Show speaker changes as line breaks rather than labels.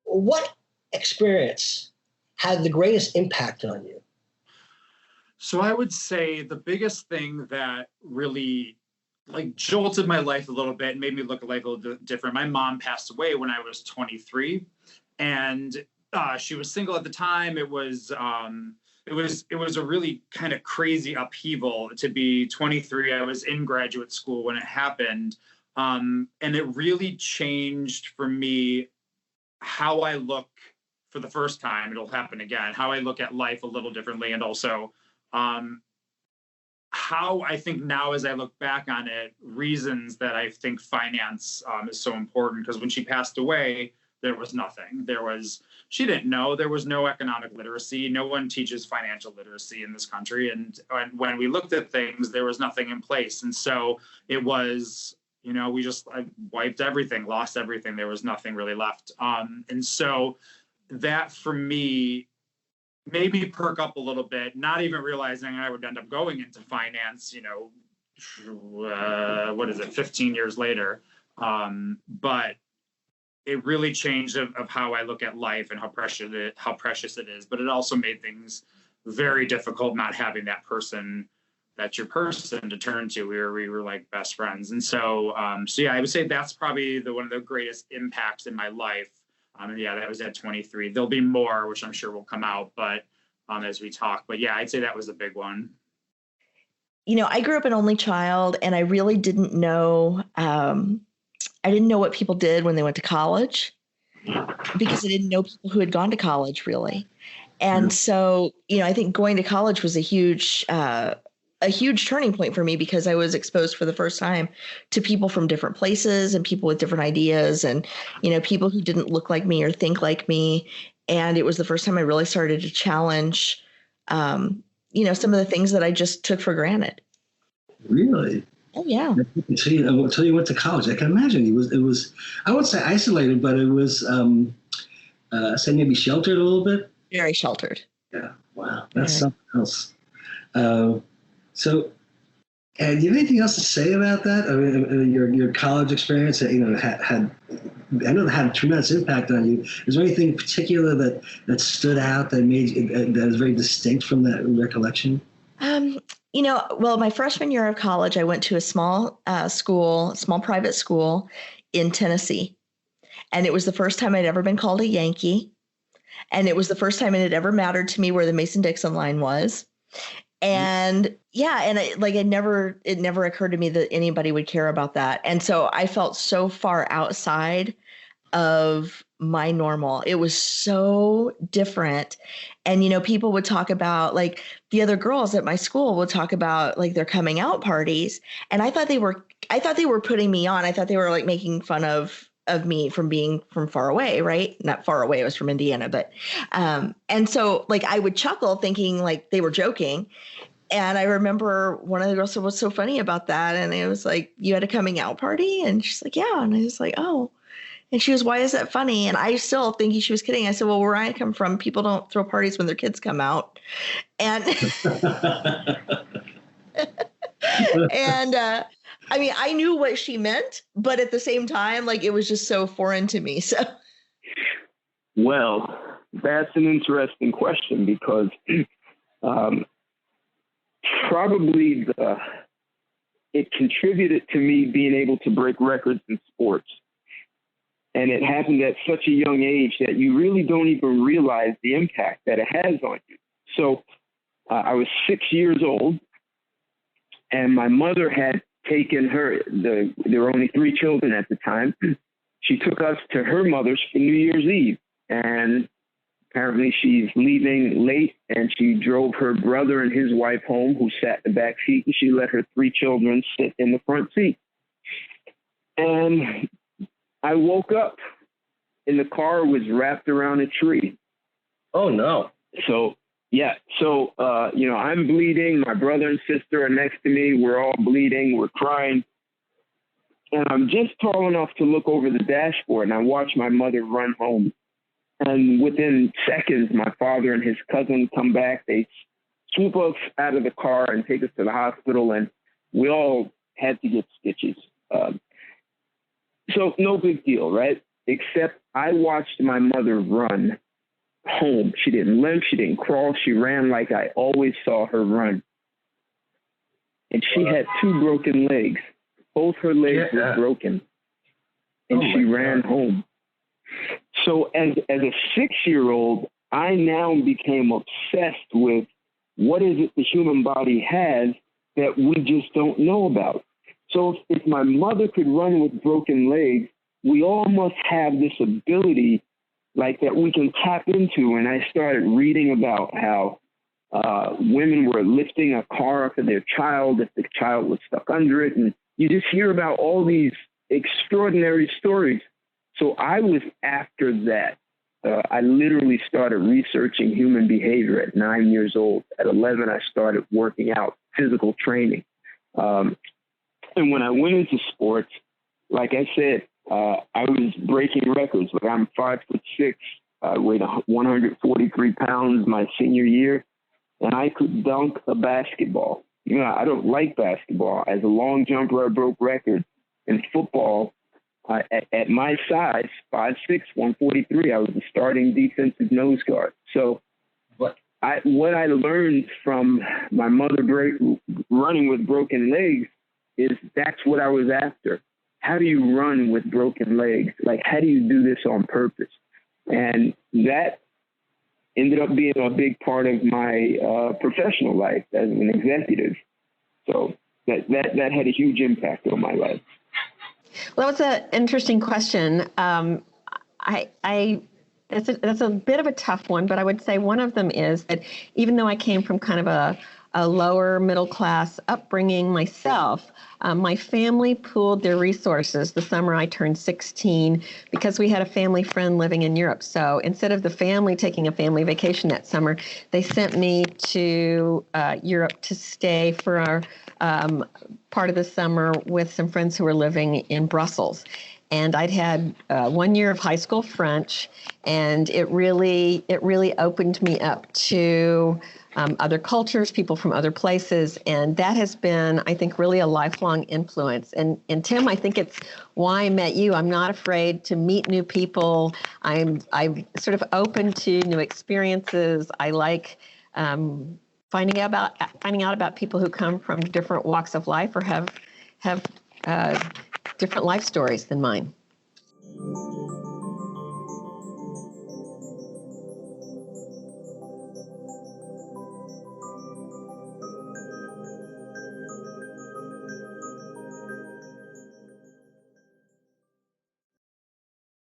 What experience had the greatest impact on you?
So I would say the biggest thing that really like jolted my life a little bit and made me look at life a little different. My mom passed away when I was 23, and she was single at the time. It was a really kind of crazy upheaval to be 23. I was in graduate school when it happened, and it really changed for me how I look for the first time. It'll happen again. How I look at life a little differently, and also how I think now, as I look back on it, reasons that I think finance is so important. Because when she passed away, there was nothing. She didn't know. There was no economic literacy. No one teaches financial literacy in this country. And when we looked at things, there was nothing in place. And so it was, I wiped everything, lost everything. There was nothing really left. And so that for me made me perk up a little bit, not even realizing I would end up going into finance, 15 years later. But it really changed of how I look at life and how precious it is. But it also made things very difficult not having that person that's your person to turn to. We were like best friends. And so yeah, I would say that's probably one of the greatest impacts in my life. Yeah, that was at 23. There'll be more, which I'm sure will come out, but as we talk. But yeah, I'd say that was a big one.
I grew up an only child, and I really didn't know. I didn't know what people did when they went to college, because I didn't know people who had gone to college really. And so, I think going to college was a huge turning point for me, because I was exposed for the first time to people from different places and people with different ideas, and, people who didn't look like me or think like me. And it was the first time I really started to challenge, some of the things that I just took for granted.
Really?
Oh, yeah.
Until you went to college. I can imagine it was, I wouldn't say isolated, but it was, say maybe sheltered a little bit.
Very sheltered.
Yeah. Wow. That's something else. So, do you have anything else to say about that? I mean, your college experience, had I know it had a tremendous impact on you. Is there anything in particular that stood out that that is very distinct from that recollection?
Well, my freshman year of college, I went to a small private school in Tennessee, and it was the first time I'd ever been called a Yankee, and it was the first time it had ever mattered to me where the Mason-Dixon line was. And yeah, and it never occurred to me that anybody would care about that. And so I felt so far outside of my normal. It was so different. And, people would talk about, like, the other girls at my school would talk about, like, their coming out parties. And I thought they were putting me on. I thought they were, like, making fun of me from being from far away, right? Not far away. I was from Indiana, but, and so, like, I would chuckle thinking like they were joking. And I remember one of the girls said, "What's so funny about that?" And it was like, "You had a coming out party?" And she's like, "Yeah." And I was like, "Oh." And she was, "Why is that funny?" And I still thinking she was kidding. I said, "Well, where I come from, people don't throw parties when their kids come out." And, and, I mean, I knew what she meant, but at the same time, like, it was just so foreign to me. So,
well, that's an interesting question, because probably it contributed to me being able to break records in sports. And it happened at such a young age that you really don't even realize the impact that it has on you. So I was 6 years old, and my mother had taken there were only 3 children at the time. She took us to her mother's for New Year's Eve. And apparently she's leaving late, and she drove her brother and his wife home, who sat in the back seat, and she let her 3 children sit in the front seat. And I woke up, and the car was wrapped around a tree.
Oh, no.
So, yeah. So, I'm bleeding. My brother and sister are next to me. We're all bleeding. We're crying. And I'm just tall enough to look over the dashboard, and I watch my mother run home. And within seconds, my father and his cousin come back. They swoop us out of the car and take us to the hospital, and we all had to get stitches. So no big deal, right? Except I watched my mother run home. She didn't limp, she didn't crawl, she ran like I always saw her run. And she had 2 broken legs. Both her legs were broken. And she ran home. So as a 6-year-old, I now became obsessed with what is it the human body has that we just don't know about. So if my mother could run with broken legs, we all must have this ability like that we can tap into. And I started reading about how women were lifting a car for their child if the child was stuck under it. And you just hear about all these extraordinary stories. So I was after that. I literally started researching human behavior at 9 years old. At 11, I started working out, physical training. And when I went into sports, like I said, I was breaking records. Like I'm 5'6". I weighed 143 pounds my senior year, and I could dunk a basketball. You know, I don't like basketball. As a long jumper, I broke records. In football, at my size, 5'6", 143, I was the starting defensive nose guard. So what I learned from my mother running with broken legs is that's what I was after. How do you run with broken legs? Like, how do you do this on purpose? And that ended up being a big part of my professional life as an executive. So that had a huge impact on my life.
Well, that was an interesting question. That's a bit of a tough one, but I would say one of them is that even though I came from kind of a lower middle class upbringing myself, my family pooled their resources the summer I turned 16 because we had a family friend living in Europe. So instead of the family taking a family vacation that summer, they sent me to Europe to stay for our part of the summer with some friends who were living in Brussels. And I'd had 1 year of high school French, and it really opened me up to other cultures, people from other places, and that has been, I think, really a lifelong influence. And Tim, I think it's why I met you. I'm not afraid to meet new people. I'm sort of open to new experiences. I like finding out about people who come from different walks of life or have different life stories than mine.